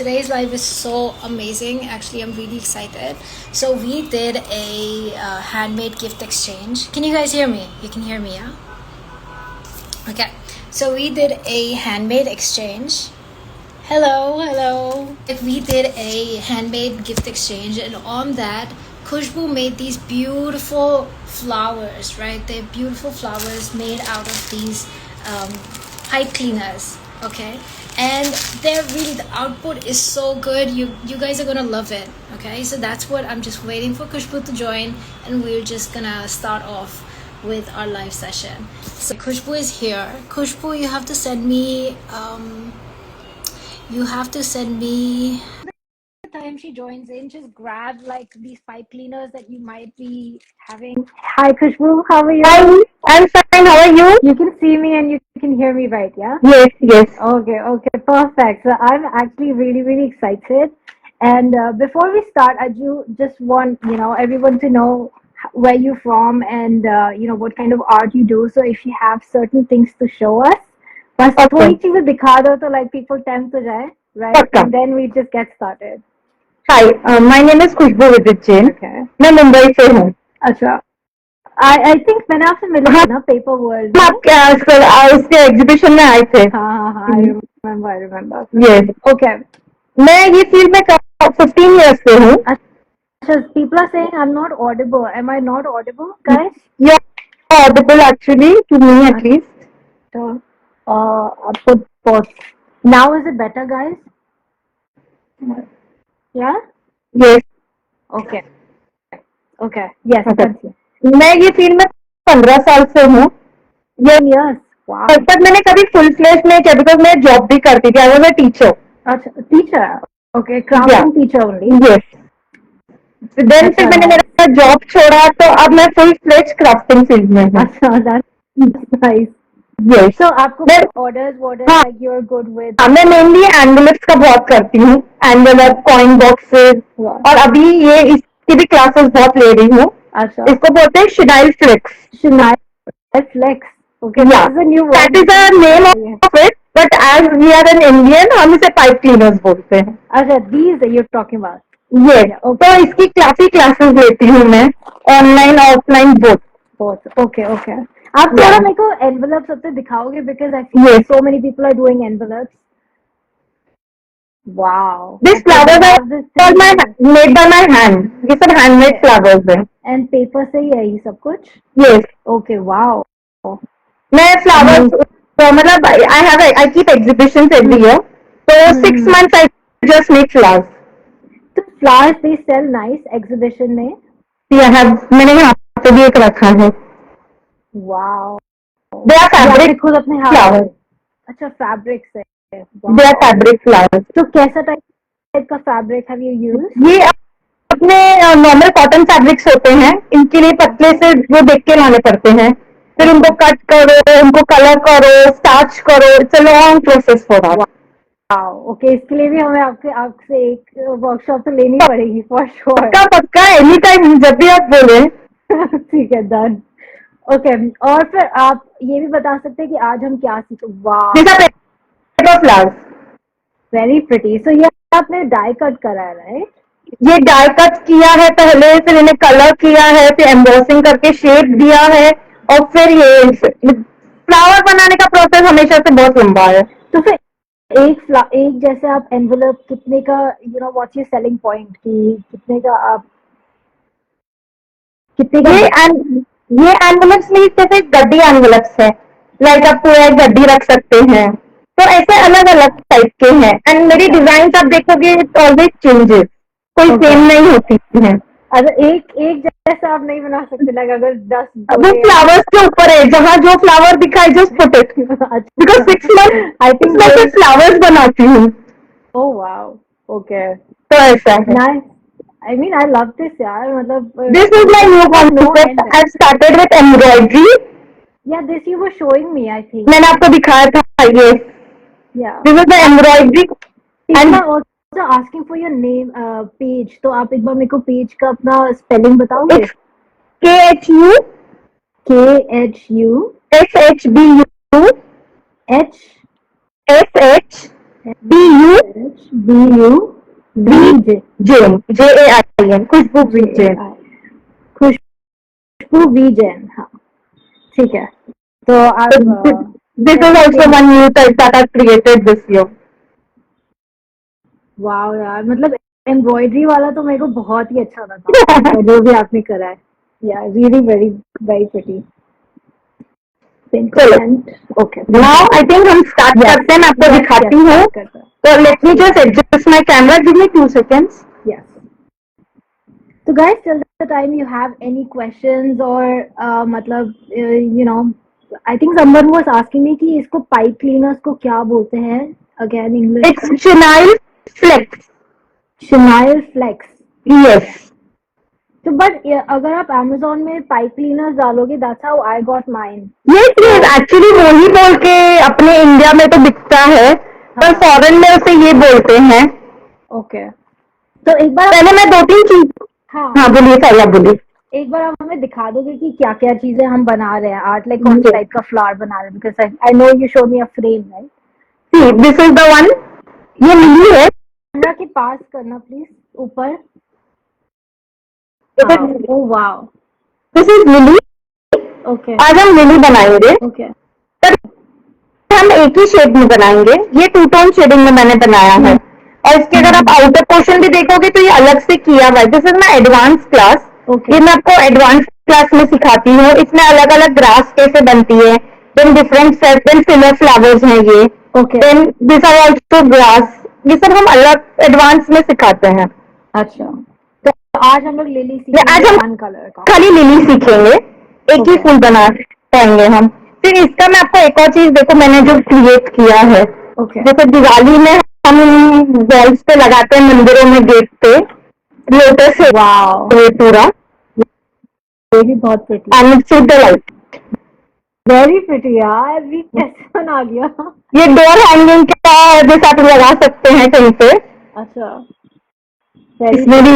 today's live is so amazing. Actually, I'm really excited. So we did a handmade gift exchange. Can you guys hear me? You can hear me, yeah? Okay. So we did a handmade exchange. Hello. We did a handmade gift exchange, and on that, Khushbu made these beautiful flowers, right? They're beautiful flowers made out of these pipe cleaners, okay? And they're really, the output is so good. You guys are gonna love it, okay? So that's what I'm just waiting for Khushbu to join, and we're just gonna start off with our live session. So Khushbu is here. Khushbu, you have to send me the time she joins in, just grab like these pipe cleaners that you might be having. Hi Khushbu, how are you? Hi, I'm fine. How are you? You can see me and you can hear me, right? Yeah. Yes. Okay, perfect. So I'm actually really excited. And before we start, I do just want everyone to know where you're from and what kind of art you do. So if you have certain things to show us, बस थोड़ी चीजें दिखा दो तो like people tempt हो जाए, right? पक्का. And then we just get started. Hi, my name is Khushbu Vidit Jain. Okay. मैं मुंबई से हूँ. अच्छा. I think मैंने आपसे मिला था ना पेपर वर्ल्ड में. आप इसके एग्जीबिशन में आए थे. हाँ, I remember. Yes. Okay. मैं ये फील्ड में 15 years से हूँ. अच्छा, people are saying I'm not audible. Am I not audible, guys? You're audible actually to me at least. So, I'll put pause. Now is it better, guys? Yeah? Yes. Okay. Yes. Okay. Continue. मैं ये field में 15 साल से हूँ. Yes. Wow. तब तक मैंने कभी फुल फ्लेश नहीं किया बिकॉज मैं जॉब भी करती थी. I was a teacher. अच्छा, teacher. Okay, crafting teacher only. Yes. Then फिर मैंने मेरा जॉब छोड़ा तो अब मैं फुल फ्लेज क्राफ्टिंग फील्ड में हूँ. अच्छा, that's nice. Yes. So आपको orders हाँ, like you're good with? मैं मेनली एनवेलप्स का बहुत करती हूँ. एनवेलप, कॉइन बॉक्सेस, और अभी ये इसकी भी क्लासेस बहुत ले रही हूँ. अच्छा. इसको बोलते हैं chenille flex. Chenille flex. Okay, yeah, that is a new word. That is the name of it, but as we are an Indian, हम इसे पाइप क्लीनर्स बोलते हैं. अच्छा, these you're talking about. Yes. Okay. तो इसकी काफी classes लेती हूँ मैं, ऑनलाइन ऑफलाइन बोथ. Okay. आप थोड़ा मेरे को envelopes सबसे दिखाओगे because I feel so many people are doing envelopes. Wow. These flowers are made by my hand. ये सब handmade flowers हैं. And paper से ही है ये सब कुछ? Yes. Okay, wow. मैं flowers मतलब I keep exhibitions every year. So 6 months I just make flowers. So flowers they sell nice exhibition में? मैंने यहाँ पे भी एक रखा है. Wow. They are fabric खुद अपने हाथ flowers. अच्छा, fabric से. Wow. They are fabric flowers. तो कैसा टाइप का fabric have you used? ये अपने नॉर्मल कॉटन फैब्रिक्स होते हैं. इनके लिए पतले से वो देख के लाने पड़ते हैं. फिर उनको कट करो, उनको कलर करो, स्टार्च करो. It's a long process for that. Okay, इसके लिए भी हमें आपसे एक वर्कशॉप तो लेनी पड़ेगी फॉर श्योर. पक्का एनी टाइम जब भी आप बोले. ठीक है, डन. ओके, और फिर आप ये भी बता सकते हैं कि आज हम क्या सीखे. वाह, फ्लावर्स वेरी प्रिटी. सो ये आपने डाई कट करा है, राइट? ये डाई कट किया है पहले, फिर इन्हें कलर किया है, फिर एम्बोसिंग करके शेप दिया है, और फिर ये फ्लावर बनाने का प्रोसेस हमेशा से बहुत लंबा है. तो फिर एक जैसे आप एनवेलप कितने का, व्हाट्स योर सेलिंग पॉइंट की कितने का आप कितने का? ये एनवेलप्स में जैसे गड्डी एनवेलप्स है, लाइक आप पूरा एक गड्डी रख सकते हैं. तो ऐसे अलग अलग टाइप के हैं. एंड मेरी डिजाइन आप देखोगे इट ऑलवेज चेंजेस. कोई सेम नहीं होती है. अगर एक जैसा आप नहीं बना सकते. लाइक अगर 10 वो फ्लावर्स के ऊपर है. जहाँ जो फ्लावर दिखाए just put it. Because 6 months I think मैं फ्लावर्स बनाती हूँ. Oh wow. ओके, तो ऐसा है. Nice. I mean, I love this, यार. मतलब this is my new concept. I started with embroidery. Yeah, this you were showing me, I think. मैंने आपको दिखाया था. Yes. Yeah. This is the embroidery. And also asking for your name, page. तो आप एक बार मेरे को पेज का अपना स्पेलिंग बताओगे? It's KHU SHBU SH BUVJAIN, Khushboo V Jain. Khushboo V Jain, हाँ ठीक है। तो आप This is also one new type that I created this year. Wow यार, मतलब एम्ब्रॉयडरी वाला तो मेरे को बहुत ही अच्छा लगा और जो भी आपने करा है, या रियली वेरी वेरी प्रिटी। चलो, ओके नाउ आई थिंक हम स्टार्ट करते हैं। मैं आपको दिखाती हूँ। तो late me just adjust my camera, give me 2 seconds. Yes. So guys, till the time you have any questions or मतलब I think someone was asking me कि इसको pipe cleaners को क्या बोलते हैं again English? It's Chenille Flex. Chenille Flex. Yes. तो but अगर आप Amazon में pipe cleaners डालोगे, that's how I got mine. Yes, actually वही बोल के अपने इंडिया में तो बिकता है, पर फॉरेन में उसे ये बोलते हैं। ओके, तो एक बार पहले मैं 2-3 चीज, हाँ बोलिए, सारी आप बोलिए। एक बार आप हमें दिखा दोगे कि क्या क्या चीजें हम बना रहे हैं, आर्ट लाइक कौन सी टाइप का फ्लावर बना रहे हैं, because I know you show me a frame, right? See, this is the one. ये लिली है। कैमरा के पास करना प्लीज, ऊपर। Oh wow, this is lily. Okay, आज हम लिली बनाएंगे। ओके, पर हम एक ही शेड में बनाएंगे। ये 2-टोन शेडिंग में मैंने बनाया है, और इसके अगर आप आउटर पोर्शन भी देखोगे तो ये अलग से किया हुआ है। This is my advance class. ये मैं आपको एडवांस क्लास में सिखाती हूँ। इसमें अलग अलग ग्रास कैसे बनती है, then different circle filler flowers हैं ये, then this are also grass. ये सब हम अलग एडवांस में सिखाते हैं। अच्छा, तो आज हम लोग लिली सीखेंगे। आज हम कलर का खाली लिली सीखेंगे, एक ही फूल बना पाएंगे हम। फिर इसका मैं आपको एक और चीज, देखो मैंने जो क्रिएट किया है, जैसे दिवाली में हम वॉल्स पे लगाते हैं, मंदिरों में गेट पे लोटस है। वाओ, ये पूरा, ये भी बहुत pretty, and it's with the light, very pretty यार। भी कैसे बना लिया? ये डोर हैंगिंग का जैसे आप लगा सकते हैं कहीं पे। अच्छा, इसमें भी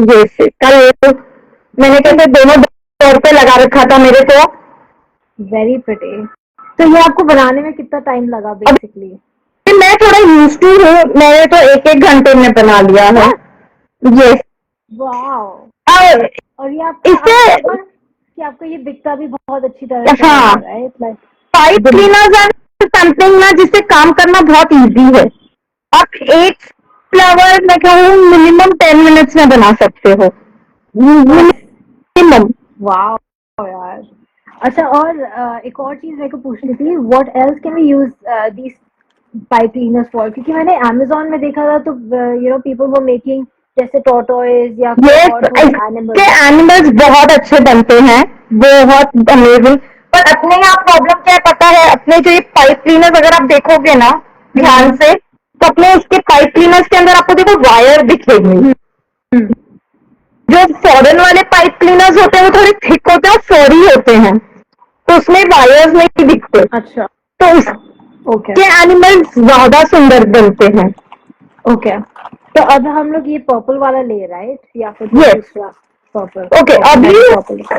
जैसे कल मैंने कैसे दोनों डोर पे लगा रखा था मेरे को। Very pretty. तो ये आपको बनाने में कितना टाइम लगा बेसिकली? मैं थोड़ा यूज टू हूँ, मैंने तो 1-1 घंटे में बना लिया है। Yes, wow. और ये इससे कि आपका ये बिकता भी बहुत अच्छी तरह से, हाँ, right? Like pipe cleaners and something ना जिससे काम करना बहुत इजी है। आप एक फ्लावर मैं कहूँ मिनिमम 10 मिनट्स में बना सकते हो, मिनिमम। वाओ यार। अच्छा, और एक और चीज मेरे को पूछनी थी, what else can we use these pipe cleaners for? क्योंकि मैंने Amazon में देखा था, तो पीपल वर मेकिंग जैसे टॉर्टोइज या एनिमल्स बहुत अच्छे बनते हैं, बहुत अमेजिंग। पर अपने यहाँ प्रॉब्लम क्या है पता है? अपने जो ये पाइप क्लीनर्स अगर आप देखोगे ना ध्यान से, तो अपने उसके पाइप क्लीनर्स के अंदर आपको देखो वायर दिखेगी। जो फॉरेन वाले पाइप क्लीनर्स होते हैं वो थोड़े थिक होते हैं और फॉरी होते हैं, तो उसमें वायर्स नहीं दिखते। अच्छा, तो उसके एनिमल्स ज्यादा सुंदर बनते हैं। ओके, तो अब हम लोग ये पर्पल वाला ले, राइट? या फिर दूसरा पर्पल? ओके, अभी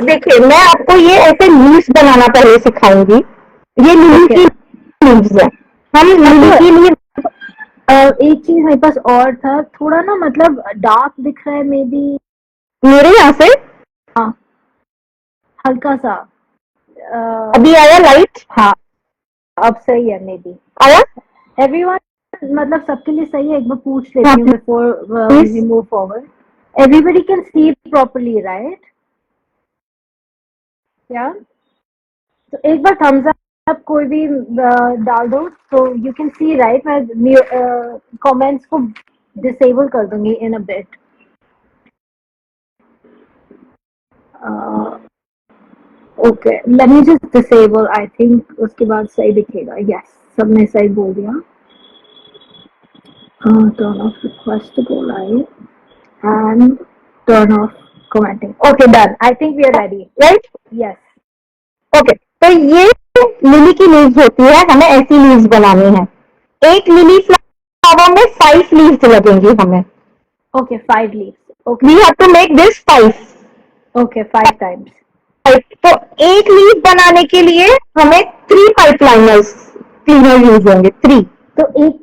देखिए मैं आपको ये ऐसे लीव्स बनाना पहले सिखाऊंगी। ये लिली की लीव्स है। हम लिली की लीव्स, एक चीज मेरे पास और था, थोड़ा ना मतलब डार्क दिख रहा है मे बी मेरे यहाँ से। हाँ, हल्का सा। अभी आया लाइट? हाँ, अब सही है मे बी। आया? एवरीवन, मतलब सबके लिए सही है? एक बार पूछ लेती हूँ before we move forward. Everybody can see properly, right? या तो एक बार थम्स अप कोई भी डाल दो, तो यू कैन सी, राइट? मैं कमेंट्स को डिसेबल कर दूंगी in a bit. Okay, let me just disable, I think उसके बाद सही दिखेगा। यस, सबने सही बोल दिया। Turn off request to go live and turn off commenting. Okay, done. I think we are ready. Right? Yes. Okay. तो ये लिली की लीव्स होती है, हमें ऐसी लीव्स बनानी है। एक लिली फ्लावर में 5 लीव्स लगेंगी हमें। Okay, 5 leaves. Okay. We have to make this 5. Okay, 5 times. तो एक लीफ बनाने के लिए हमें 3 पाइप क्लीनर यूज होंगे। 3। तो एक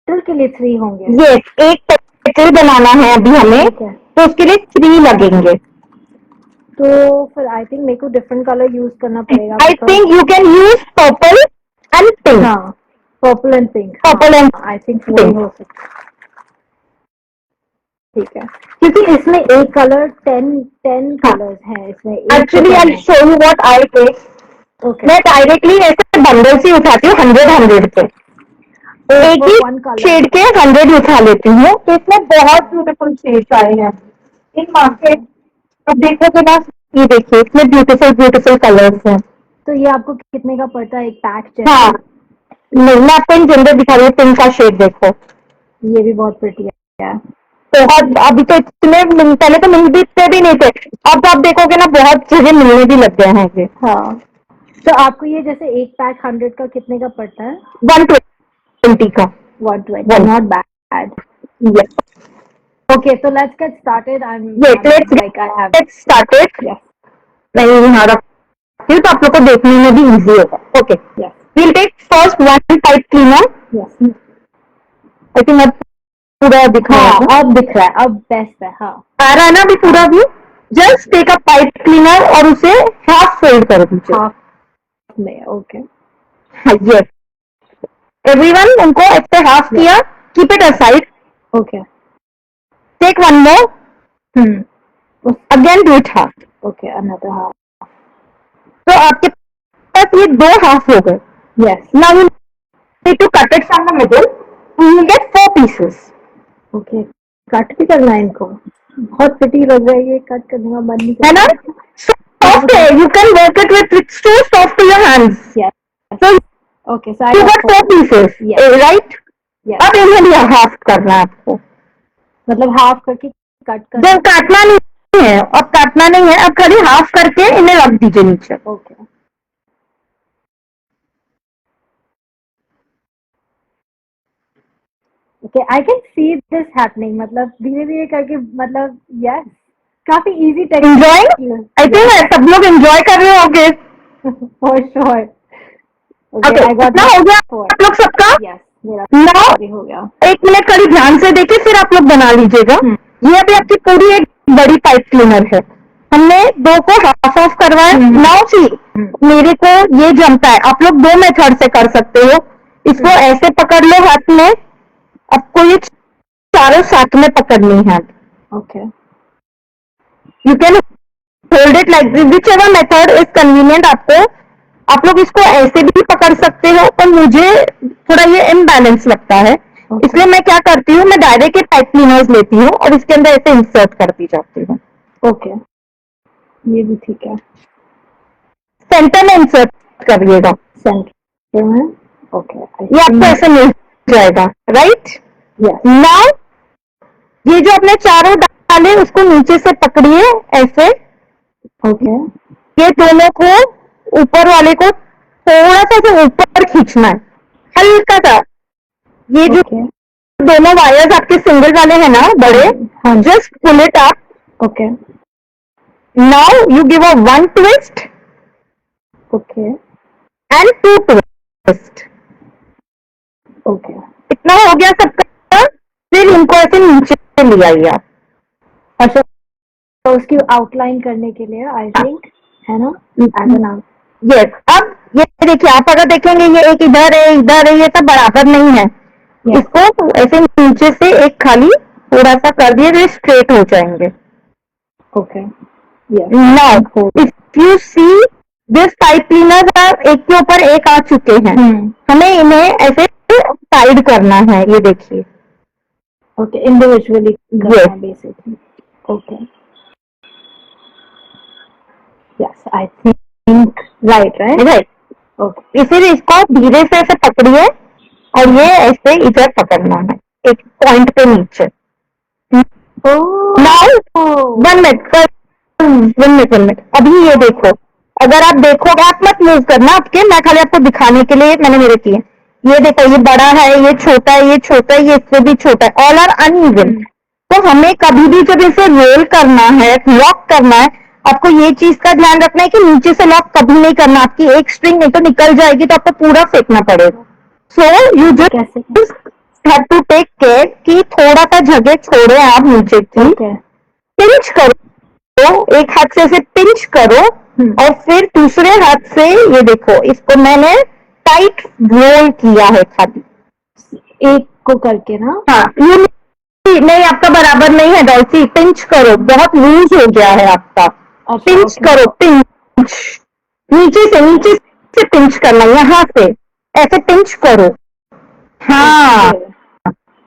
पेटल के लिए 3 होंगे? यस, एक पेटल बनाना है अभी हमें, ठीक है। तो उसके लिए 3 लगेंगे। तो फिर आई थिंक मेरे को डिफरेंट कलर यूज करना पड़ेगा। I think you can use purple and pink. हाँ, purple and pink. Purple and I think वही हो सकता है। ठीक है, क्योंकि इसमें एक कलर 10 कलर्स हैं इसमें। Actually I show you what I take. Okay, मैं डायरेक्टली ऐसे बंडल से उठाती हूँ 100 पे, एक ही शेड के 100 उठा लेती हूँ। तो इसमें बहुत ब्यूटीफुल शेड्स आए हैं इन मार्केट। अब देखोगे ना, ये देखिए इसमें ब्यूटीफुल ब्यूटीफुल कलर्स हैं। तो ये आपको कितने का पड़ता है एक पैक जैसे? हाँ, नहीं मैं आपको इन जनरल दिखा रही हूँ। पिंक का शेड देखो, ये भी बहुत प्रिटी है। बहुत। अभी तो इतने पहले तो मिल भी इतने भी नहीं थे, अब आप देखोगे ना बहुत जगह मिलने भी लग गए हैं ये। हाँ, तो आपको ये जैसे एक पैक 100 का कितने का पड़ता है? 120 का। 120, not bad. Yes, Okay, so let's get started. let's get started. Yes. मैं यहाँ रखती हूँ तो आप लोग को देखने में भी इजी होगा। Okay, Yes. we'll take first one pipe cleaner. Yes. I think अब पूरा दिख रहा है। अब दिख रहा है, अब बेस्ट है। हाँ, आ रहा है ना अभी पूरा view. Just take a pipe cleaner और उसे हाफ फोल्ड कर दीजिए। हाफ में, ओके। यस, एवरीवन उनको ऐसे हाफ किया, keep it aside. Okay, take one more, again do it half. Okay, another half. तो आपके पास ये 2 हाफ हो गए। Yes, now you need to cut it from the middle, you will get 4 pieces. Okay, cut भी करना है इनको। बहुत प्रिटी लग रहा है ये, कट करने का मन नहीं है ना? सॉफ्ट है, you can work it with, it's too soft to your hands. Yes. So Okay, so you got 4 pieces, Yes. right? Yes. अब इन्हें भी हाफ करना है आपको। मतलब हाफ करके कट कर। जब काटना नहीं है, अब काटना नहीं है, अब खाली हाफ करके इन्हें रख दीजिए नीचे। Okay, okay, I can see this happening. मतलब धीरे धीरे करके, मतलब यस, काफी easy technique. Enjoy, I think सब लोग एंजॉय कर रहे होंगे। For sure. ओके, कितना हो गया आप लोग सबका? यस, मेरा नाउ हो गया। 1 मिनट खाली ध्यान से देखिए, फिर आप लोग बना लीजिएगा। ये अभी आपकी पूरी एक बड़ी पाइप क्लीनर है। हमने 2 को हाफ ऑफ करवाया। नाउ सी, मेरे को ये जमता है। आप लोग 2 मेथड से कर सकते हो। इसको ऐसे पकड़ लो हाथ में, आपको ये चारों साथ में पकड़नी है। Okay, you can hold it like this, which ever method is convenient आपको। आप लोग इसको ऐसे भी पकड़ सकते हो, पर मुझे थोड़ा ये इम्बैलेंस लगता है। इसलिए मैं क्या करती हूँ, मैं डायरेक्ट के पाइप क्लीनर्स लेती हूँ और इसके अंदर ऐसे इंसर्ट करती जाती हूँ। ओके, ये भी ठीक है। सेंटर में इंसर्ट करिएगा। सेंटर में, ओके। ये आपको ऐसे मिल जाएगा, राइट? नाउ ये जो अपने चारों डाले उसको नीचे से पकड़िए ऐसे। ओके, ये दोनों को, ऊपर वाले को थोड़ा सा से ऊपर खींचना है, हल्का सा। ये जो दोनों वायर्स आपके सिंगल वाले हैं ना बड़े, just pull it up. Okay, now you give a 1 twist okay, and 2 twist. Okay, इतना हो गया सबका। फिर इनको ऐसे नीचे ले आइए आप। अच्छा, तो उसकी आउटलाइन करने के लिए आई थिंक, है ना? यस, अब ये देखिए, आप अगर देखेंगे ये एक इधर है, इधर है, ये सब बराबर नहीं है। इसको ऐसे नीचे से एक खाली थोड़ा सा कर दिए तो स्ट्रेट हो जाएंगे। Okay, now if you see this pipe cleaner एक के ऊपर एक आ चुके हैं। हमें इन्हें ऐसे साइड करना है, ये देखिए। ओके, इंडिविजुअली करना basically. Okay, yes, I think right. Okay, फिर इसको धीरे से ऐसे पकड़िए और ये ऐसे इधर पकड़ना है एक पॉइंट पे नीचे। नाउ 1 मिनट, अभी ये देखो। अगर आप देखोगे, आप मत मूव करना आपके, मैं खाली आपको दिखाने के लिए मैंने मेरे किए। ये देखो, ये बड़ा है, ये छोटा है, ये छोटा है, ये इससे भी छोटा है, ऑल आर अनइवन। तो हमें कभी भी जब इसे रोल करना है, लॉक करना है, आपको ये चीज का ध्यान रखना है कि नीचे से लॉक कभी नहीं करना। आपकी एक स्ट्रिंग नहीं तो निकल जाएगी, तो आपको पूरा फेंकना पड़ेगा। So you just have to take care कि थोड़ा सा जगह छोड़े आप नीचे की, Okay. पिंच करो, एक हाथ से ऐसे पिंच करो और फिर दूसरे हाथ से ये देखो, इसको मैंने टाइट रोल किया है खाली, एक को करके ना. हाँ ये नहीं आपका बराबर नहीं है डॉल्सी, पिंच करो, बहुत लूज हो गया है आपका, अच्छा, पिंच okay. करो, पिंच नीचे से पिंच करना, यहाँ से ऐसे पिंच करो, हाँ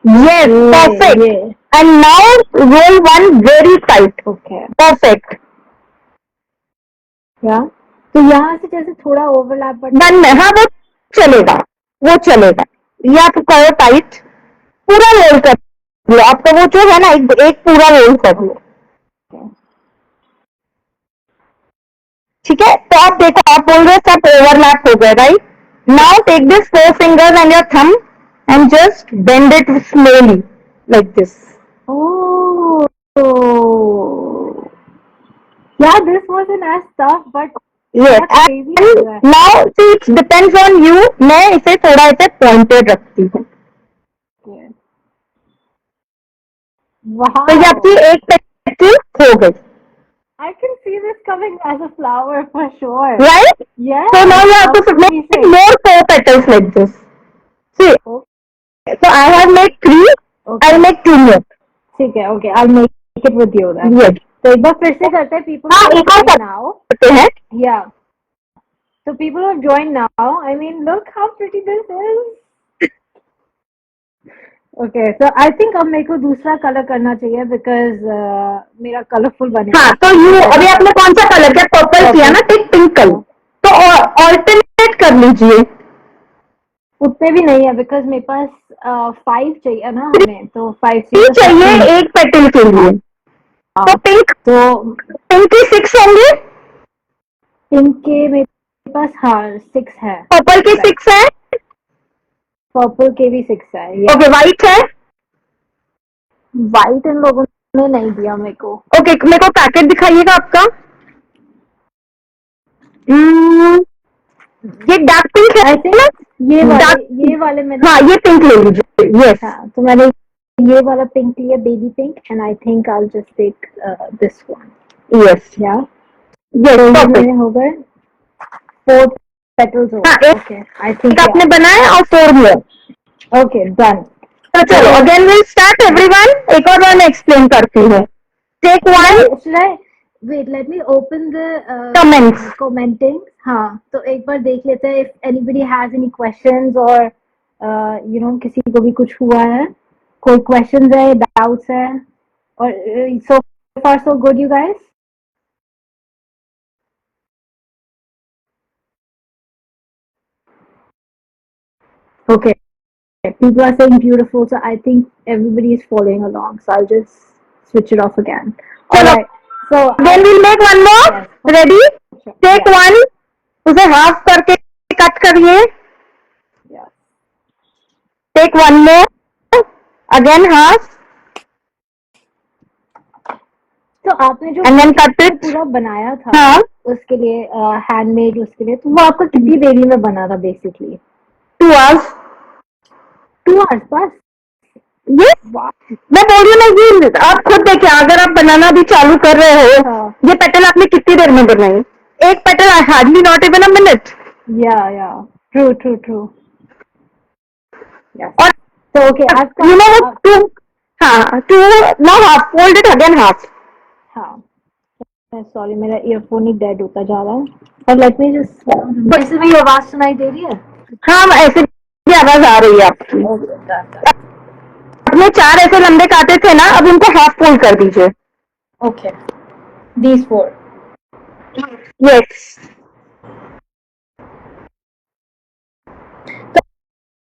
yes perfect Yeah. and now roll one very tight, Okay. perfect Yeah. तो यहाँ से जैसे थोड़ा ओवरलैप बट डन में, हाँ वो चलेगा, या तो करो टाइट, पूरा रोल कर लो, आपका वो जो है ना एक पूरा रोल कर लो, ठीक है। तो आप देखो, आप बोल रहे सब ओवरलैप हो गए, right? Now take this 4 fingers and your thumb and just bend it slowly like this. Oh. Yeah, this wasn't as tough, but Yes, बहुत crazy and लग रहा है. now see it depends on you. मैं इसे थोड़ा ऐसे pointed रखती हूँ, Wow. तो ये आपकी एक पेटल हो गई, I can see this coming as a flower for sure. right? Yeah. So now you have to Absolutely make safe. more 4 petals like this. See, Okay. so I have made 3. I'll make 2 more. ठीक है. Okay, I'll make it with you then. Yes. तो एक बार फिर से करते हैं. People हाँ who एक have और joined now. करते हैं, Yeah. So people who have joined now, I mean, look how pretty this is. Okay, so I think अब मेरे को दूसरा कलर करना चाहिए because मेरा कलरफुल बनेगा. हाँ तो यू अभी आपने कौन सा कलर किया, पर्पल किया ना, टिक पिंक कलर, तो ऑल्टरनेट कर लीजिए, उतने भी नहीं है बिकॉज मेरे पास 5 चाहिए ना हमें, तो 5 चाहिए एक पेटल के लिए, तो पिंक के 6 होंगे, पिंक के मेरे पास हाँ 6 है, पर्पल के 6 है, पर्पल के भी 6 है. ओके व्हाइट है, व्हाइट इन लोगों ने नहीं दिया मेरे को. ओके मेरे को पैकेट दिखाइएगा आपका, ये डार्क पिंक है, आई थिंक ये वाले मैंने, हाँ ये पिंक ले लीजिए, यस हाँ तो मैंने ये वाला पिंक लिया, baby pink, and I think I will just take this one. Yes yeah yes perfect हो गए 4 पेटल्स हो हाँ, गए. एक ओके आई थिंक आपने बनाया और 4 more. Okay done. तो चलो अगेन विल स्टार्ट एवरीवन, एक और बार मैं एक्सप्लेन करती हूँ. Take 1, should I wait, let me open the Comments. commenting. हाँ तो एक बार देख लेते हैं if anybody has any questions or you know किसी को भी कुछ हुआ है, कोई questions है, doubts है, और so far so good you guys. Okay, people are saying beautiful, so I think everybody is following along, so I'll just switch it off again. All right, so then we'll make one more. Yes. Ready? Take Yeah. 1, उसे half करके cut करिए, Yeah. Take 1 more, again half, तो आपने जो and then cut it. पूरा बनाया था हाँ उसके लिए हैंडमेड, उसके लिए तो वो आपका कितनी देरी में बना था बेसिकली? 2 hours. 2 hours बस? Yes. मैं बोल रही हूँ ना, ये आप खुद देखिए, अगर आप बनाना भी चालू कर रहे हो, हाँ. ये पेटल आपने कितनी देर में बनाई? एक petal hardly not even a minute. या ट्रू. और तो ओके आपका you know what, 2, हाँ 2, now half, fold it again half. हाँ सॉरी मेरा ईयरफोन ही डेड होता जा रहा है, और लेट मी जस्ट, वैसे भी आवाज सुनाई दे रही है? हाँ ऐसे भी आवाज आ रही है आपकी. आपने 4 ऐसे लंबे काटे थे ना, अब उनको हाफ फोल्ड कर दीजिए. Okay these 4. यस.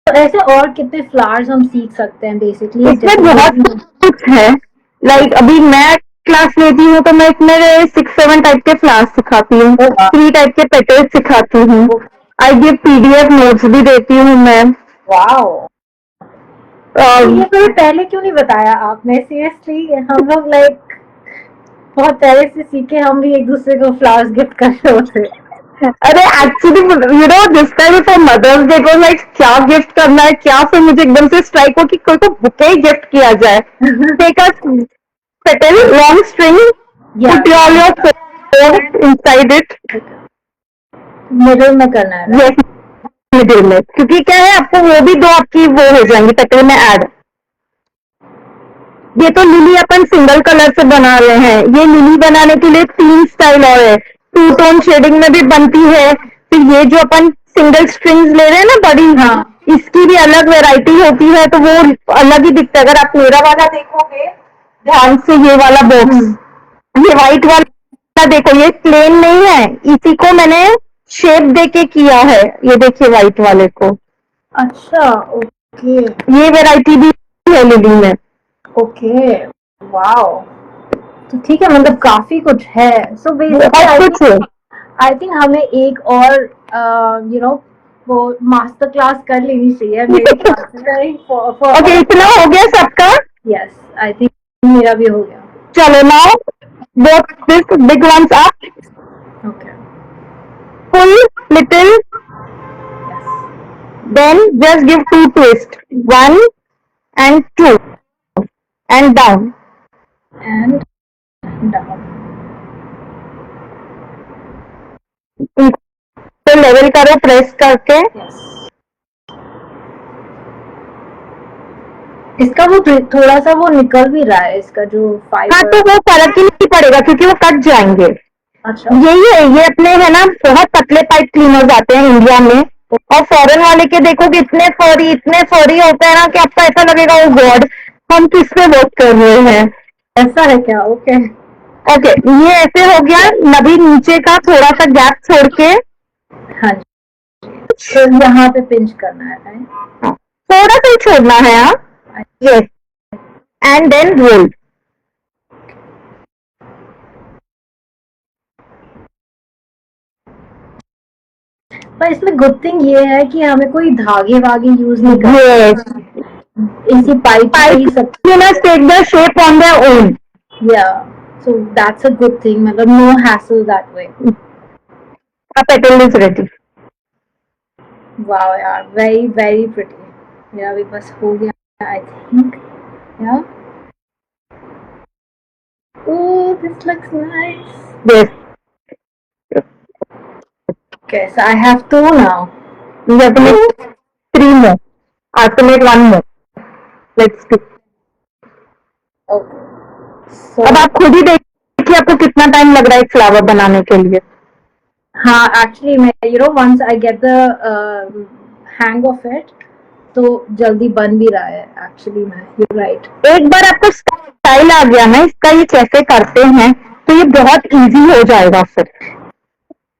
तो ऐसे और कितने फ्लावर्स हम सीख सकते हैं बेसिकली? इसमें बहुत कुछ है, लाइक अभी मैं क्लास लेती हूँ तो मैं इसमें 6-7 टाइप के फ्लावर्स सिखाती हूँ, 3 टाइप के पेटल्स सिखाती हूँ, आई गिव PDF नोट्स भी देती हूँ मैं. वाओ, ये कोई पहले क्यों नहीं बताया आपने? सीरियसली हम लोग लाइक बहुत पहले से सीखे, हम भी एक दूसरे को फ्लावर्स गिफ्ट कर रहे होते. अरे actually this time for Mother's Day को लाइक क्या गिफ्ट करना है, क्या फिर मुझे एकदम से स्ट्राइक हो कि कोई को बुके ही गिफ्ट किया जाए. Take a petal long string, Yeah. Put all your flowers inside it. Middle में करना है. यस, मिडिल में, क्योंकि क्या है आपको वो भी दो आपकी वो हो जाएंगी पेटल में ऐड. ये तो लिली अपन सिंगल कलर से बना रहे हैं. ये लिली बनाने के लिए 3 स्टाइल और है. 2 टोन शेडिंग में भी बनती है. फिर ये जो अपन सिंगल स्ट्रिंग्स ले रहे हैं ना बड़ी, हाँ. इसकी भी अलग वैरायटी होती है, तो वो अलग ही दिखता है. अगर आप मेरा वाला देखोगे ध्यान से, ये वाला बॉक्स, ये व्हाइट वाला देखो, ये प्लेन नहीं है, इसी को मैंने शेप देके किया है. ये देखिए व्हाइट वाले को. अच्छा. ओके. ये वैरायटी भी है लिली में. ओके. वाओ. तो ठीक है, मतलब काफी कुछ है. सो बहुत कुछ है. आई थिंक हमें एक और वो मास्टर क्लास कर लेनी चाहिए मेरे ख्याल से. ओके, इतना हो गया सबका. यस, आई थिंक मेरा भी हो गया. चलो now both this big ones up, okay. full little, yes. then just give 2 twist, 1 and 2 and down. And down. तो लेवल करो प्रेस करके. यस. इसका वो थोड़ा सा वो निकल भी रहा है, इसका जो हाँ, फाइबर. तो वो फर्क ही नहीं पड़ेगा क्योंकि वो कट जाएंगे. अच्छा. यही है, ये अपने है ना बहुत पतले पाइप क्लीनर्स आते हैं इंडिया में, और फॉरेन वाले के देखोगे इतने फरी होते हैं ना कि आपको ऐसा लगेगा ओ गॉड हम किस पे वर्क कर रहे हैं. ऐसा है क्या? ओके. ओके, ये ऐसे हो गया. नभी नीचे का थोड़ा सा गैप छोड़ के, हाँ जी. तो यहाँ पे पिंच करना है, right? थोड़ा सा ही छोड़ना है. हाँ, यस, एंड देन रोल. पर इसमें गुड थिंग ये है कि हमें कोई धागे वागे यूज नहीं करना. Yes, इसी पाइप ही सब. you must take the shape on their own. Yeah, so that's a good thing. मतलब no hassle that way. A petal is ready. Wow यार, very very pretty. मेरा भी बस हो गया, I think. Yeah. Oh, this looks nice. Yes, Okay, so I have 2 now. you have to make 3 more. I have to make 1 more. Let's do. Okay. So अब आप खुद ही देखिए आपको कितना टाइम लग रहा है एक फ्लावर बनाने के लिए. हाँ, actually मैं once I get the hang of it, तो जल्दी बन भी रहा है एक्चुअली में. You're right. एक बार आपको स्टाइल आ गया ना इसका, ये कैसे करते हैं, तो ये बहुत इजी हो जाएगा फिर.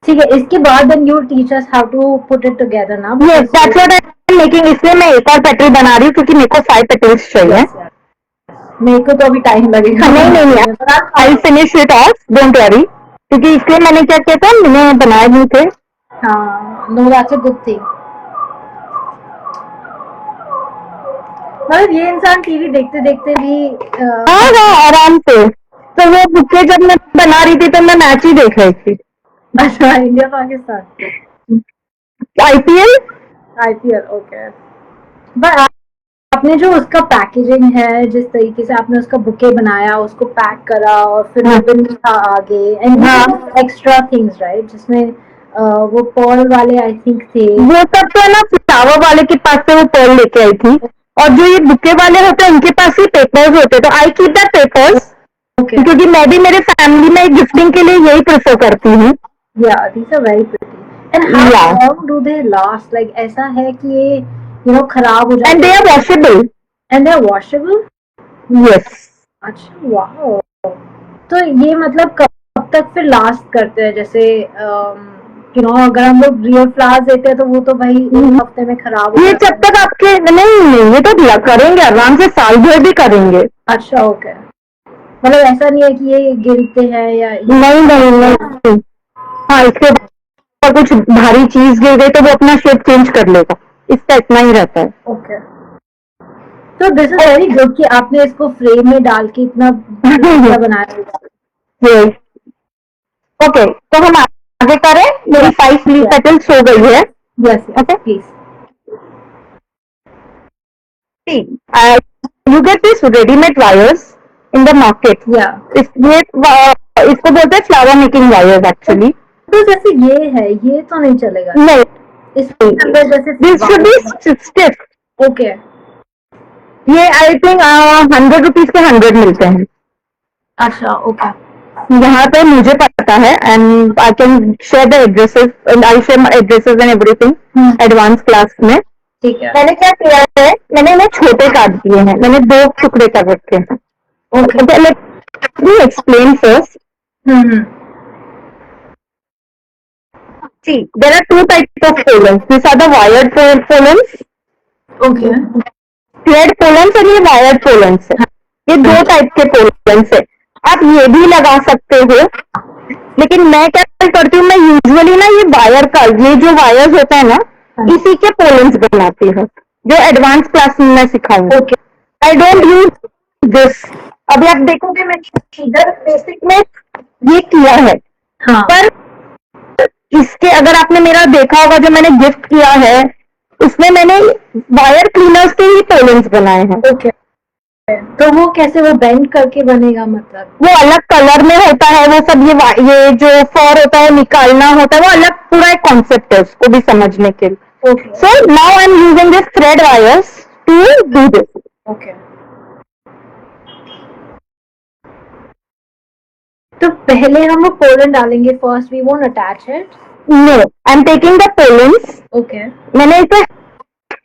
ठीक है, इसके बाद then you teach us how to put it together ना. Yes, that's what I'm making. इसलिए मैं एक और पेटल बना रही हूँ क्योंकि मेरे को 5 पेटल्स चाहिए. मेरे को तो अभी टाइम लगेगा. नहीं, I'll finish it off, don't worry. क्योंकि इसलिए मैंने क्या किया था, मैंने बनाए नहीं थे. हाँ, no, that's a good thing. मतलब ये इंसान टीवी देखते देखते भी हाँ, आराम से. तो वो बुके जब मैं बना रही थी तो मैं मैच ही देख रही थी. अच्छा, India Pakistan IPL. Okay. But आपने जो उसका पैकेजिंग है, जिस तरीके से आपने उसका बुके बनाया, उसको पैक करा और फिर रिबन था आगे, एंड एक्स्ट्रा थिंग्स, राइट, जिसमें वो पर्ल वाले आई थिंक थे. वो सब तो ना फ्लावर वाले के पास से वो पर्ल लेके आई थी, और जो ये बुके वाले होते हैं उनके पास ही पेपर्स होते हैं. तो आई कीप दैट पेपर्स क्योंकि मैं भी मेरे फैमिली में गिफ्टिंग के लिए यही प्रेफर करती हूँ. Yeah, these are very pretty. And how long do they last? Like ऐसा है कि ये खराब हो जाते हैं. And they are washable. And they are washable? Yes. अच्छा, wow. तो ये मतलब कब तक फिर लास्ट करते हैं? जैसे अगर हम लोग रियल फ्लावर्स देते हैं तो वो तो भाई एक हफ्ते में खराब हो ये जाता है. जब तक आपके नहीं, ये तो करेंगे आराम से, साल भर भी करेंगे. अच्छा, ओके. मतलब ऐसा नहीं है कि ये गिरते हैं या नहीं. हाँ, इसके ऊपर कुछ भारी चीज गिर गई तो वो अपना शेप चेंज कर लेगा. इसका इतना ही रहता है. ओके. तो दिस इज वेरी गुड कि आपने इसको फ्रेम में डाल के इतना बनाया. ओके, तो हम आगे करें, मेरी 5 लीफ पेटल्स हो गई है. Yes, yes, Okay. please. See, you get this ready-made wires in the market. Yeah. इसको बोलते हैं फ्लावर मेकिंग वायर्स एक्चुअली. तो जैसे ये है, ये तो नहीं चलेगा. नहीं, इसके अंदर जैसे this should be stiff. Okay. ये आई थिंक 100 रुपीज के 100 मिलते हैं. अच्छा, ओके. यहाँ पे मुझे पता है and I can share the addresses and I share addresses and everything advance class में. ठीक है. मैंने क्या किया है, मैंने इन्हें छोटे काट दिए हैं, मैंने 2 टुकड़े कर रखे हैं. Okay. Let me explain first. See, there are 2 types of pollens. These are the wired pollens, okay. thread pollens और ये wired pollens है. ये 2 टाइप के pollens है. आप ये भी लगा सकते हो, लेकिन मैं क्या करती हूँ, मैं यूजुअली ना ये वायर का, ये जो वायर्स होता है ना, इसी के पोलेंस बनाती हूँ, जो एडवांस क्लास में मैं सिखाऊंगी. Okay. I don't use this. अभी आप देखोगे मैंने इधर बेसिक में ये किया है. हाँ. पर इसके अगर आपने मेरा देखा होगा जो मैंने गिफ्ट किया है, उसमें मैंने वायर क्लीनर्स के ही पोलेंस बनाए हैं. ओके. तो वो कैसे, वो बेंड करके बनेगा मतलब? वो अलग कलर में होता है, वो सब ये जो फॉर होता है निकालना होता है, वो अलग पूरा एक कॉन्सेप्ट है उसको भी समझने के लिए. Okay. So now I am using this thread wires to do this. Okay. तो पहले हम वो पोलन डालेंगे first, we won't attach it. No, I am taking the pollens. Okay. मैंने इसे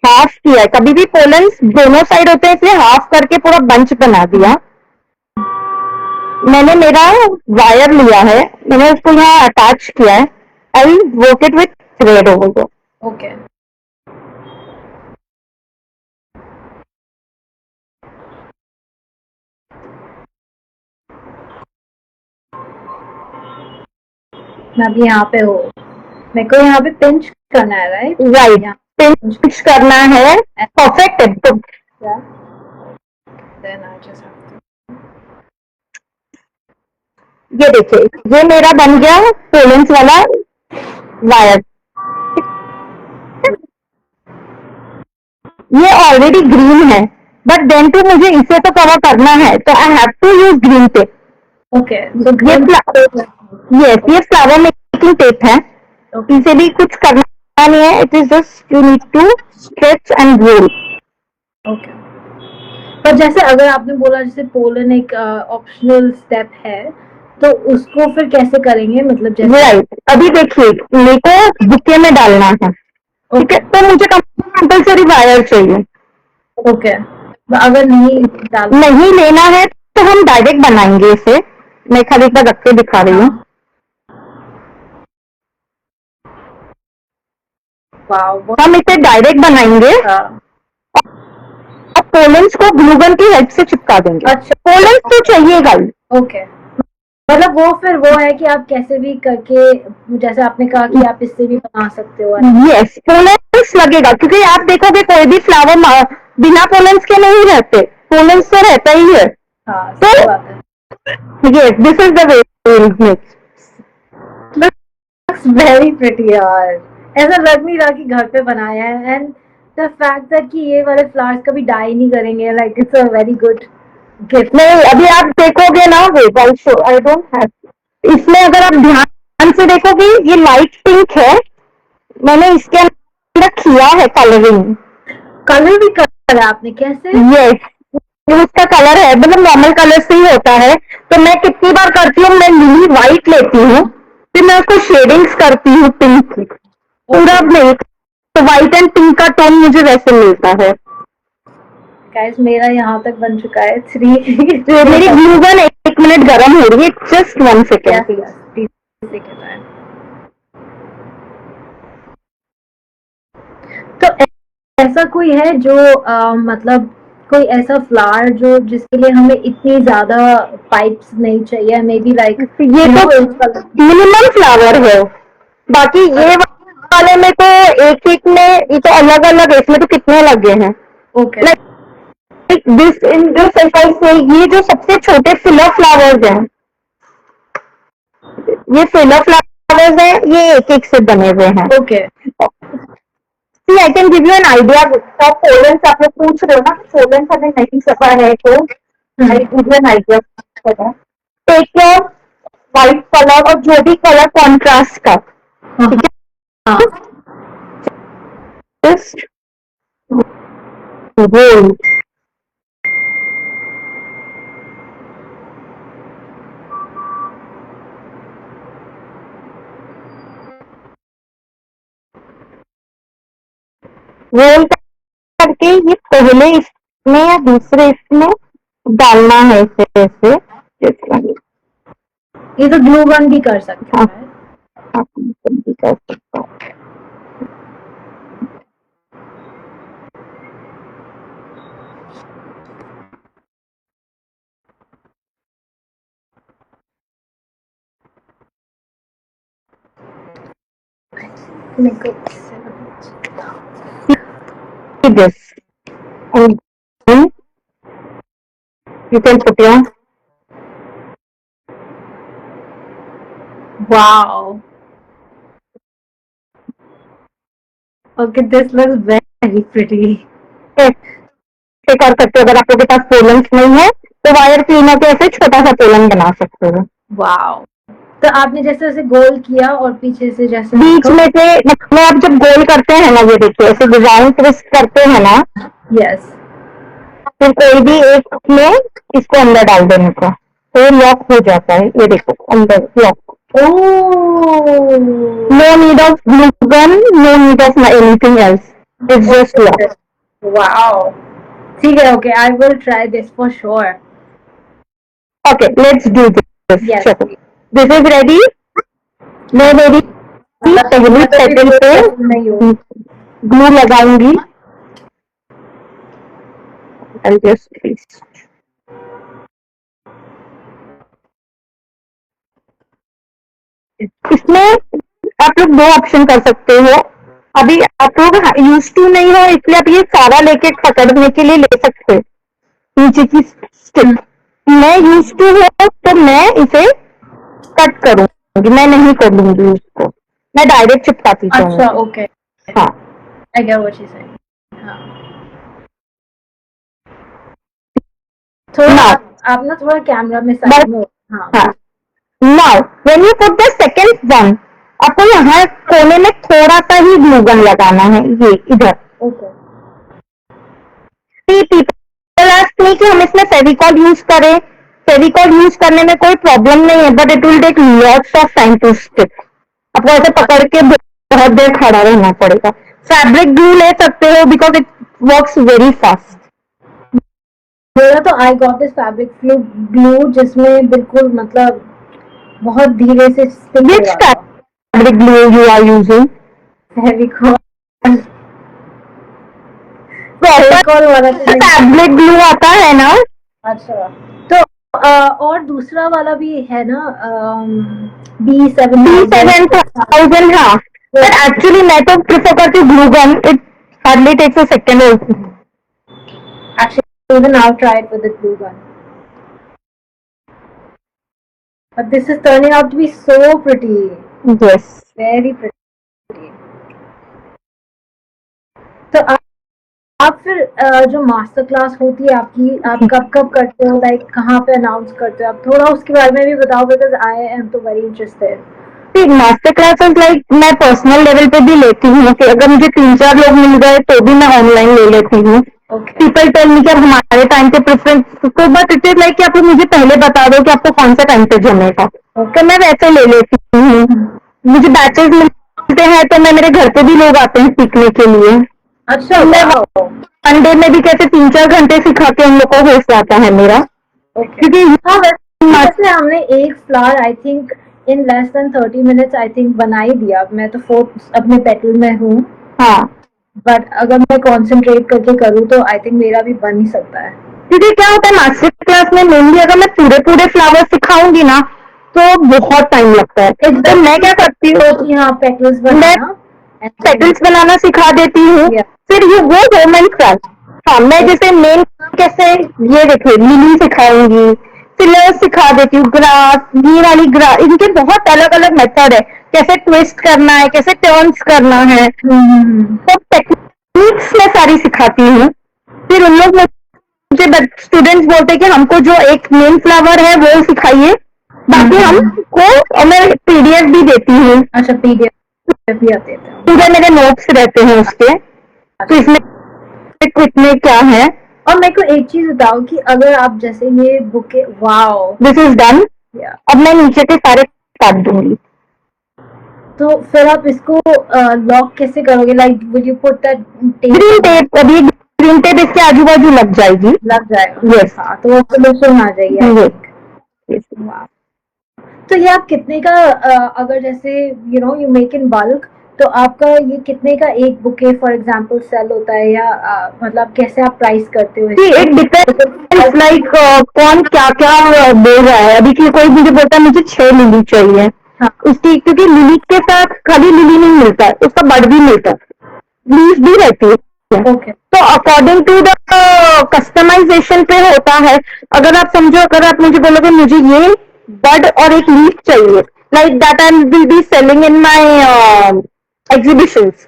हाफ किया है. कभी भी पोलेंस दोनों साइड होते हैं, इसलिए हाफ करके पूरा बंच बना दिया. मैंने मेरा वायर लिया है, मैंने उसको यहाँ अटैच किया है. I will work it with thread over. Okay. मैं अभी यहाँ पे हूँ, मेरे को यहाँ पे पिंच करना है, राइट? राइट, पिंच करना है. परफेक्ट है. तो Then I just have to... ये देखिए, ये मेरा बन गया पोलेंस वाला वायर. ये ऑलरेडी ग्रीन है, बट देन टू मुझे इसे तो कवर करना है, तो I have to use green tape. Okay. तो ये फ्लावर मेकिंग टेप है. इसे भी कुछ करना नहीं है. It is just you need to stretch and roll. Okay. पर जैसे अगर आपने बोला जैसे पोलन एक ऑप्शनल स्टेप है, तो उसको फिर कैसे करेंगे, मतलब जैसे? राइट. अभी देखिए, मेरे को बुके में डालना है, ठीक है, तो मुझे कंपल्सरी वायर चाहिए. ओके. अगर नहीं लेना है तो हम डायरेक्ट बनाएंगे इसे. मैं खाली एक बार रख के दिखा रही हूँ. हम इसे डायरेक्ट बनाएंगे और पोलेंस को ग्लूगन की हेल्प से चिपका देंगे. अच्छा. पोलेंस तो चाहिएगा ही. ओके. मतलब वो फिर वो है कि आप कैसे भी करके, जैसे आपने कहा कि आप इससे भी बना सकते हो. यस, पोलेंस लगेगा, क्योंकि आप देखोगे कोई भी फ्लावर बिना पोलेंस के नहीं रहते. पोलेंस तो रहता ही है. हाँ, तो सही बात है. Yes, this is the way. Looks very pretty यार. ऐसा लग नहीं रहा कि घर पे बनाया है. एंड द फैक्ट दैट कि ये वाले फ्लावर्स कभी डाई नहीं करेंगे, like it's a very good gift. नहीं, अभी आप देखोगे ना, आई डोंट हैव. इसमें अगर आप ध्यान से देखोगे, ये लाइट पिंक है. मैंने इसके अंदर किया है कलरिंग. कलर भी कलर है आपने, कैसे? यस, उसका कलर है, मतलब नॉर्मल कलर से ही होता है. तो मैं कितनी बार करती हूँ, मैं लिली व्हाइट लेती हूँ, फिर मैं उसको शेडिंग्स करती हूँ पिंक की. पूरा नहीं, तो व्हाइट एंड पिंक का टोन मुझे वैसे मिलता है. गाइस, मेरा यहाँ तक बन चुका है 3. मेरी ग्लू गन 1 मिनट गर्म हो रही है. Just 1 second. तो ऐसा कोई है जो मतलब कोई ऐसा फ्लावर जो जिसके लिए हमें इतनी ज्यादा पाइप्स नहीं चाहिए, मे बी लाइक ये तो मिनिमम फ्लावर है. बाकी ये वाले में तो एक में ये तो अलग अलग है. इसमें तो कितने लगे हैं. ओके. दिस इन जो से ये जो सबसे छोटे फिलर फ्लावर्स हैं, ये फिलर फ्लावर्स फ्लावर्स हैं ये एक एक से बने हुए हैं. Okay See, I can give you an idea. तो पोलेंस आप लोग पूछ रहे हो ना, पोलेंस हमें नहीं पता है तो I give you an idea. Take your white colour और जो भी कलर कॉन्ट्रास्ट का, ठीक है, जस्ट गोल्ड. रोल करके ये पहले इसमें या दूसरे इसमें डालना है इसे ऐसे. ये तो ग्लू गन भी कर सकते हाँ. हैं. आप भी कर सकते हो. मेरे को This and then you can put your wow. Okay, this looks very pretty. से कर सकते हो. अगर आप लोग के पास पोलेंस नहीं है तो वायर क्लीनर के ऐसे छोटा सा पोलन बना सकते हो. वाओ. तो आपने जैसे ऐसे गोल किया और पीछे से जैसे बीच में से मतलब आप जब गोल करते हैं ना, ये देखिए ऐसे डिजाइन ट्विस्ट करते हैं ना, यस फिर कोई भी एक में इसको अंदर डाल देने का तो लॉक हो जाता है. ये देखो अंदर lock. No need of glue gun, no need of anything else. It's just lock. Wow. ठीक है. Okay, I will try this for sure. Okay, let's do this. Yes. चलो, this is ready. मैं मेरी पहली पेटल पे glue लगाऊंगी. I'll just please. इसमें आप लोग दो ऑप्शन कर सकते हो. अभी आप लोग यूज टू नहीं हो इसलिए आप ये सारा लेके पकड़ने के लिए ले सकते हो नीचे की स्टिक. मैं यूज टू हूँ तो मैं इसे कट करूंगी, मैं नहीं करूंगी उसको, मैं डायरेक्ट चिपकाती जाऊंगी. अच्छा. ओके. हाँ. I get what she said. हाँ. थोड़ा आप ना थोड़ा कैमरा में साइड में. हाँ. हाँ. Now when you put the second one, आपको यहाँ कोने में थोड़ा सा ही ग्लू गन लगाना है. ये इधर. ओके. पीपल आस्क मी कि हम इसमें फेविकॉल यूज करें. फेविकॉल यूज करने में कोई प्रॉब्लम नहीं है, but it will take lots of time to stick. आपको ऐसे पकड़ के बहुत देर खड़ा रहना पड़ेगा. फैब्रिक ग्लू ले सकते हो because it works very fast. मेरा तो I got this fabric glue जिसमें बिल्कुल मतलब बहुत धीरे से स्टिक Which हो जाता. fabric glue you are using? Fevicol Proper वाला तो नहीं. fabric glue आता है ना. अच्छा. तो और दूसरा वाला भी है ना B7000. हाँ. But actually मैं तो prefer करती हूँ glue gun. It hardly takes a second also. Actually, even I'll try it with the glue gun. But this is turning out to be so pretty. Yes. Very pretty. तो आप फिर जो master class होती है आपकी, आप कब कब करते हो, लाइक कहाँ पे अनाउंस करते हो? आप थोड़ा उसके बारे में भी बताओ बिकॉज आई एम तो very interested. Master classes like मैं पर्सनल लेवल पे भी लेती हूँ कि अगर मुझे 3-4 लोग मिल गए तो भी मैं ऑनलाइन ले लेती हूँ. पीपल टेल मी कि अब हमारे टाइम पे प्रेफरेंस तो बट इट इज लाइक कि आप मुझे पहले बता दो कि आपको कौन सा टाइम पे जमेगा. तो मैं वैसे ले लेती हूँ. मुझे बैचेस मिलते हैं तो मैं मेरे घर पे भी लोग आते हैं सीखने के लिए. अच्छा. वनडे में भी कहते 3-4 घंटे सिखा के उन लोग को हो जाता है मेरा. क्योंकि हाँ वैसे हमने एक flower I think in less than 30 minutes I think बना ही दिया. मैं तो 4th अपने पेटल में हूँ. हाँ. बट अगर मैं कंसंट्रेट करके करूँ तो आई थिंक मेरा भी बन ही सकता है. क्योंकि क्या होता है मास्टर क्लास में मेनली अगर मैं पूरे फ्लावर सिखाऊंगी ना तो बहुत टाइम लगता है. तो मैं क्या करती हूँ, यहाँ पेटल्स पेटल्स बनाना सिखा देती हूँ. फिर ये वो होम एंड क्राफ्ट. हाँ. मैं जैसे मेन कैसे ये देखिए लिली सिखाऊंगी, फिलर्स सिखा देती हूँ, ग्रास, ये वाली ग्रास, इनके बहुत अलग अलग मेथड है. कैसे ट्विस्ट करना है, कैसे टर्न्स करना है, तो टेक्निक्स मैं सारी सिखाती हूँ। फिर उन लोग मुझे स्टूडेंट्स बोलते हैं कि हमको जो एक मेन फ्लावर है वो सिखाइए, बाकी हमको मैं पीडीएफ भी देती हूँ। अच्छा, पीडीएफ भी आते थे। पूरे मेरे नोट्स रहते हैं उसके, तो इसमें कितने क्या है। और मेरे को एक चीज बताओ कि अगर आप जैसे ये bouquet, wow this is done. अब मैं नीचे के सारे काट दूंगी। तो फिर आप इसको लॉक कैसे करोगे? Like will you put that green tape, अभी ग्रीन टेप इसके आजू बाजू लग जाएगी। लग जाएगा। यस, हाँ, तो वो सोल्यूशन आ जाएगी। वाह। तो ये आप कितने का अगर जैसे यू मेक इन बल्क, तो आपका ये कितने का एक बुके फॉर एग्जांपल सेल होता है, या मतलब कैसे आप प्राइस करते हो? इट डिपेंड्स लाइक कौन क्या क्या दे रहा है। अभी की कोई मुझे बोलता है मुझे 6 लिली चाहिए, हाँ। उसकी, क्योंकि लिली के साथ खाली लिली नहीं मिलता है, उसका बड भी मिलता है, लीफ भी रहती है। Okay. तो अकॉर्डिंग टू द कस्टमाइजेशन पे होता है। अगर आप समझो, अगर आप मुझे बोलोगे मुझे ये बड और एक लीफ चाहिए, like that I will be selling in my exhibitions.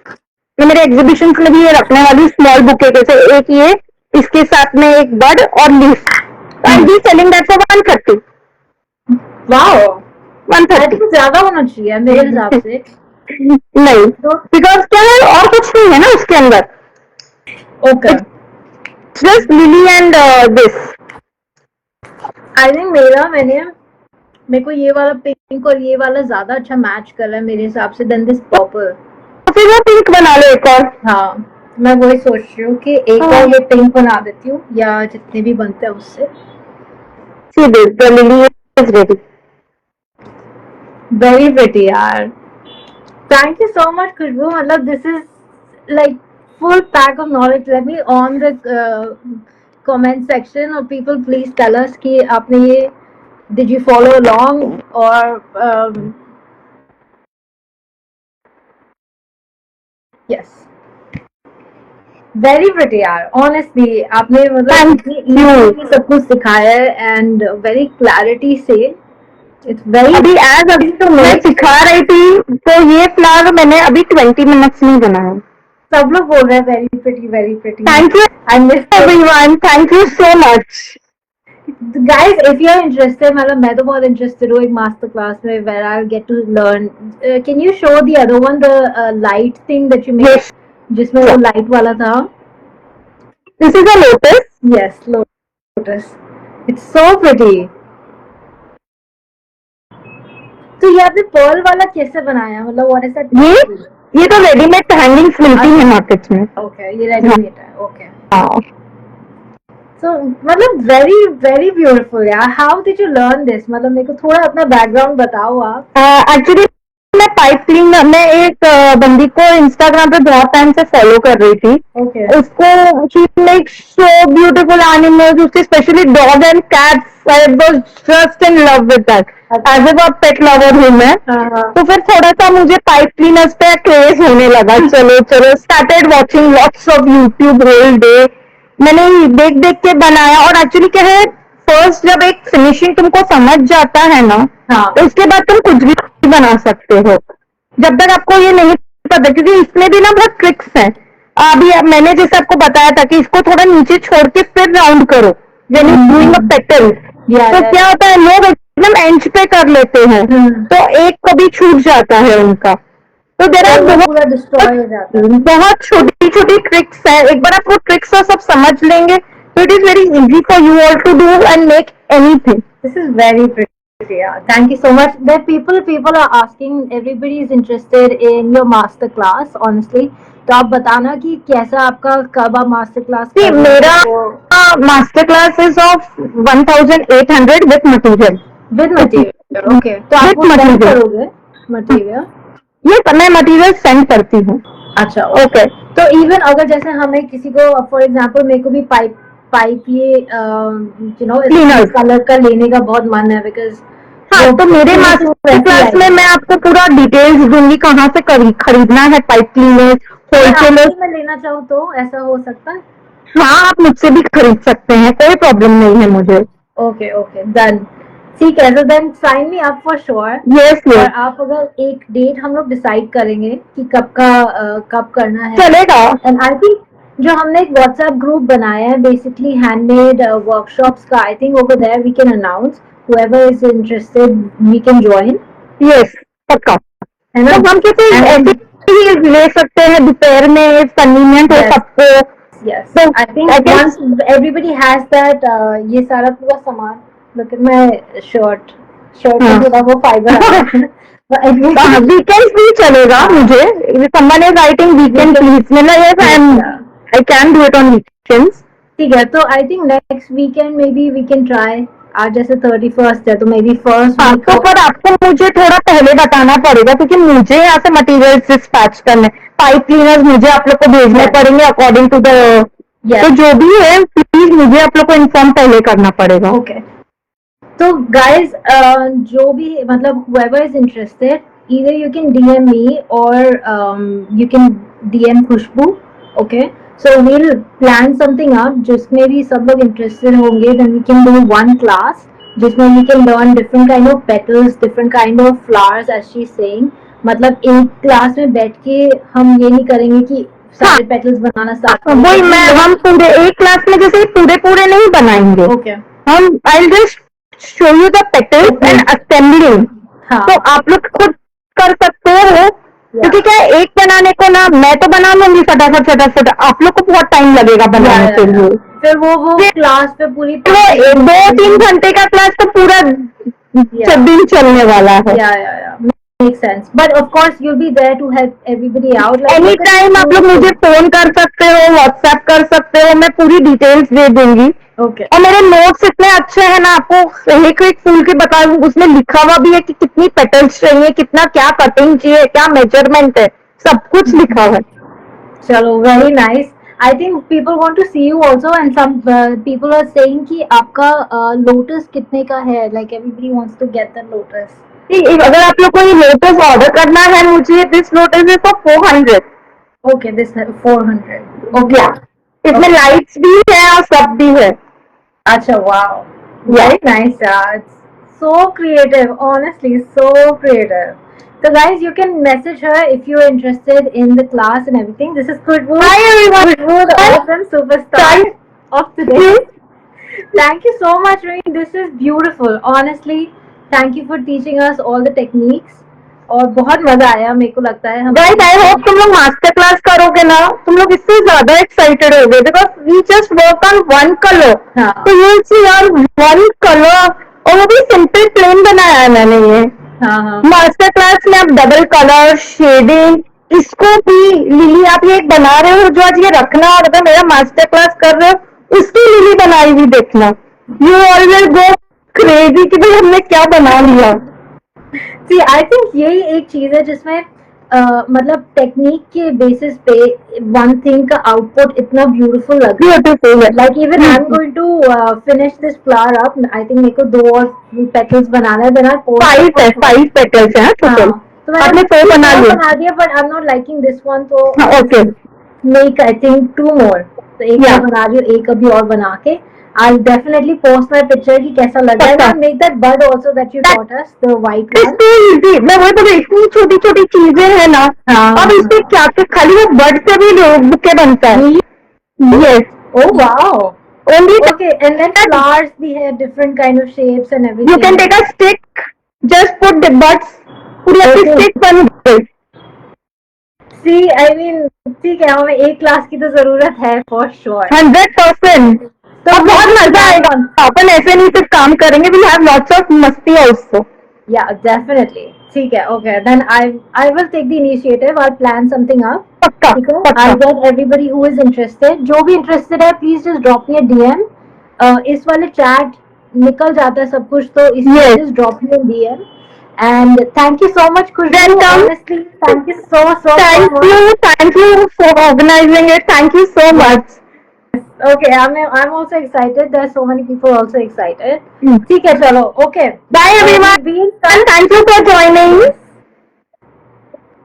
मैं मेरे एग्जीबिशंस में भी ये रखने वाली स्मॉल बुके, जैसे एक ये, इसके साथ में एक बड और leaf, I be selling that for 130। Wow, 130 ज्यादा होना चाहिए मेरे हिसाब से। नहीं, बिकॉज क्या है, और कुछ नहीं है ना उसके अंदर। Okay, just lily and this. I think मेरे को ये वाला पिंक और ये वाला ज्यादा अच्छा मैच कर रहा है मेरे हिसाब से देन दिस पर्पल। फिर वो पिंक बना लो एक और। हाँ, मैं वही सोच रही हूँ कि एक और ये पिंक बना देती हूँ, या जितने भी बनते हैं उससे। See this, the lily is ready. Very pretty यार। Thank you so much खुशबू, मतलब this is like full pack of knowledge. Let me on the comment section, or people please tell us कि आपने ये did you follow along or yes, very pretty यार। Honestly आपने मतलब इतनी easy सब कुछ सिखाया है and very clarity से। It's very अभी अभी तो मैं सिखा रही थी, तो ये फ्लावर मैंने अभी 20 मिनट्स में बनाया। सब लोग बोल रहे हैं very pretty, very pretty। Thank you everyone, thank you so much. Guys, if you are interested, मतलब मैं तो बहुत interested हूँ एक master class में where I'll get to learn. Can you show the other one, the light thing that you made? Yes. जिसमें वो light वाला था। This is a lotus. Yes, lotus. It's so pretty. तो ये आपने पर्ल वाला कैसे बनाया? मतलब what is that? ये तो रेडीमेड हैंगिंग्स मिलती है मार्केट में। Okay, ये रेडीमेड है। Okay. हाँ। So मतलब very very beautiful यार। How did you learn this? मतलब मेरे को थोड़ा अपना बैकग्राउंड बताओ आप। एक्चुअली मैं पाइप क्लीनर, मैं एक बंदी को इंस्टाग्राम पे बहुत टाइम से फॉलो कर रही थी। Okay. उसको she makes so beautiful animals, उसके specially dog and cats. I was just in love with that, as a pet lover हूँ मैं। तो फिर थोड़ा सा मुझे पाइप क्लीनर्स पे क्रेज होने लगा। चलो चलो, started watching lots of YouTube whole day. मैंने देख देख के बनाया, और एक्चुअली क्या है, फर्स्ट जब एक फिनिशिंग तुमको समझ जाता है ना, तो उसके बाद तुम कुछ भी बना सकते हो। जब तक आपको ये नहीं पता, क्योंकि इसमें भी ना बहुत ट्रिक्स हैं। अभी मैंने जैसे आपको बताया था कि इसको थोड़ा नीचे छोड़ के फिर राउंड करो, when you doing a petal. तो क्या होता है, लोग एकदम एंड पे कर लेते हैं, तो एक कभी छूट जाता है उनका। तो देर आर बहुत छोटी छोटी ट्रिक्स है। एक बार आप वो ट्रिक्स और सब समझ लेंगे, तो it is very easy for you all to do and make anything. This is very pretty. Yeah, thank you so much. That people are asking, everybody is interested in your master class, honestly. तो आप बताना कि कैसा आपका कब आप master class? मेरा master class is of 1800 with material. Okay, तो आप सेंड करोगे मटेरियल? ये मैं मटेरियल सेंड करती हूँ। अच्छा, ओके। तो इवन अगर जैसे हमें किसी को, फॉर एग्जांपल मेरे को भी पाइप ये कलर का लेने का बहुत मन है, बिकॉज हाँ, तो मेरे मास्टर क्लास में मैं आपको पूरा डिटेल्स दूंगी, कहाँ से खरीदना है पाइप क्लीनर्स, होलसेलर में लेना चाहूँ तो ऐसा हो सकता है? हाँ, आप मुझसे भी खरीद सकते हैं, कोई प्रॉब्लम नहीं है मुझे। Okay, done. ठीक है, so then sign me up for sure. Yes और यस आप अगर एक डेट हम लोग डिसाइड करेंगे कि कब करना है. चलेगा. एंड आई थिंक जो हमने एक व्हाट्सएप ग्रुप बनाया है बेसिकली हैंडमेड वर्कशॉप्स का, I think over there we can announce whoever is interested we can join. Yes पक्का. है ना? तो हम किसी And- ऐसे ही ले सकते हैं दोपहर में, कन्वीनियंट हो Yes. सबको. Yes, So, I think I guess- once everybody has that, ये सारा पूरा सामान. Look at my shirt. Shirt में हाँ. थोड़ा वो फाइबर आ रहा है. But anyway, वीकेंड भी चलेगा मुझे. Someone is writing weekend please. मतलब yes I can do it on weekends. ठीक है, तो I think next weekend maybe we can try. आज जैसे 31st है तो मे बी फर्स्ट हाँ, तो पर आपको मुझे थोड़ा पहले बताना पड़ेगा क्योंकि मुझे यहाँ से मटेरियल डिस्पैच करने, पाइप क्लीनर्स मुझे आप लोग को भेजने Yes. पड़ेंगे अकॉर्डिंग टू द. Yes. तो जो भी है प्लीज मुझे आप लोग को इन्फॉर्म पहले करना पड़ेगा. ओके. तो गाइस, जो भी मतलब whoever is interested, either you can DM me or you can DM Khushbu. Okay, so we'll plan something up जिसमें भी सब लोग interested होंगे. Then we can do one class जिसमें we can learn different kind of petals, different kind of flowers as she's saying. मतलब एक class में बैठ के हम ये नहीं करेंगे कि सारे पेटल्स बनाना स्टार्ट. वही मैं हम पूरे एक क्लास में जैसे पूरे नहीं बनाएंगे. ओके. हम I just show you the petals and assembling. हाँ. तो आप लोग खुद कर सकते हो क्योंकि क्या है, एक बनाने को ना मैं तो बना लूंगी फटाफट, आप लोग को बहुत टाइम लगेगा बनाने के लिए. फिर वो क्लास पे पूरी तो 2-3 घंटे का क्लास तो पूरा दिन चलने वाला है. makes sense, but of course you'll be there to help everybody out. Like any time आप लोग मुझे फोन कर सकते हो, व्हाट्सएप कर सकते हो, मैं पूरी डिटेल्स दे दूंगी. ओके. और मेरे नोट्स इतने अच्छे हैं ना, आपको एक एक फूल के बता दूं. उसमें लिखा हुआ भी है कि कितनी पेटल्स चाहिए, कितना क्या कटिंग चाहिए, क्या मेजरमेंट है, सब कुछ लिखा हुआ है. चलो, very nice. I think people want to see you also, and some people are saying कि आपका लोटस कितने का है. Like everybody wants to get the lotus. अगर आप लोग को ये लोटस ऑर्डर करना है मुझे, this lotus is for 400. Okay, this 400. Okay. इसमें लाइट्स भी है और सब भी है. अच्छा, wow. Very nice. It's so creative. Honestly, so creative. So guys, you can message her if you're interested in the class and everything. This is Khushbu. Hi everyone. Khushbu, the awesome superstar of today. Thank you so much, Reen. This is beautiful. Honestly, thank you for teaching us all the techniques. और बहुत मजा आया मेरे को लगता है. Guys I hope तुम लोग मास्टर क्लास करोगे ना, तुम लोग इससे ज्यादा एक्साइटेड होगे because we just work on one colour. हाँ. तो यू विल सी यार वन कलर, और वो भी सिंपल प्लेन बनाया है मैंने ये. हाँ. मास्टर क्लास में आप डबल कलर शेडिंग, इसको भी लिली आप ये एक बना रहे हो जो आज ये रखना, और अगर मेरा मास्टर क्लास कर रहे हो उसकी लिली बनाई हुई देखना. यू ऑलवेज गो क्रेजी कि भाई हमने क्या बना लिया. See, I think यही एक चीज है जिसमें मतलब टेक्निक के बेसिस पे वन थिंग का आउटपुट इतना ब्यूटीफुल लग रहा है. ब्यूटीफुल है. Like even I'm going to finish this flower up. I think मेरे को 2 और petals बनाना है. Then I post. 5 पेटल्स हैं टोटल. तो आपने 4 बना दिया, but I'm not liking this one, तो okay make I think 2 more. तो एक Yeah. मैं बना रही हूँ, एक अभी और बना के I'll definitely post my picture कि कैसा लग रहा है. पक्का. And make that bud also that you taught us, the white it's one. Too easy. मैं वही बोल रही, इतनी छोटी छोटी चीजें हैं ना. हाँ. अब इससे क्या खाली वो बर्ड से भी बुके बनता है. Yes. Oh wow. Only Okay, and then flowers we have different kind of shapes and everything. You can take a stick, just put the birds, पूरी आपकी Okay. स्टिक बन गई. See, I mean, ठीक है, हमें एक क्लास की तो जरूरत है for sure. 100%. तो बहुत मजा आएगा. अपन ऐसे नहीं सिर्फ काम करेंगे, वी हैव लॉट्स ऑफ मस्ती ऑल्सो. Yeah, definitely. ठीक है, okay. Then I will take the initiative. I'll plan something up. पक्का ठीक है. पक्का. I'll get everybody who is interested. जो भी interested है, please just drop me a DM. इस वाले chat निकल जाता है सब कुछ, तो इसमें Yes. just drop me a DM. And thank you so much, Khushbu. Welcome. Honestly, thank you so Thank you for organizing it. Thank you so much. Okay, I'm also excited. There are so many people also excited. Hmm. ठीक है, चलो. Okay. Bye everyone. Be in touch. And thank you for joining.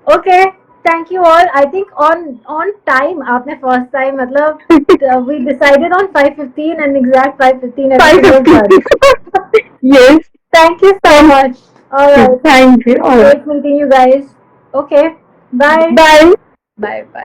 Okay, thank you all. I think on time. आपने first time मतलब we decided on 5:15 and exact 5:15. 5:50. Yes. Thank you so much. All right. Thank you. All right. Great meeting you guys. Okay. Bye. Bye. Bye. Bye.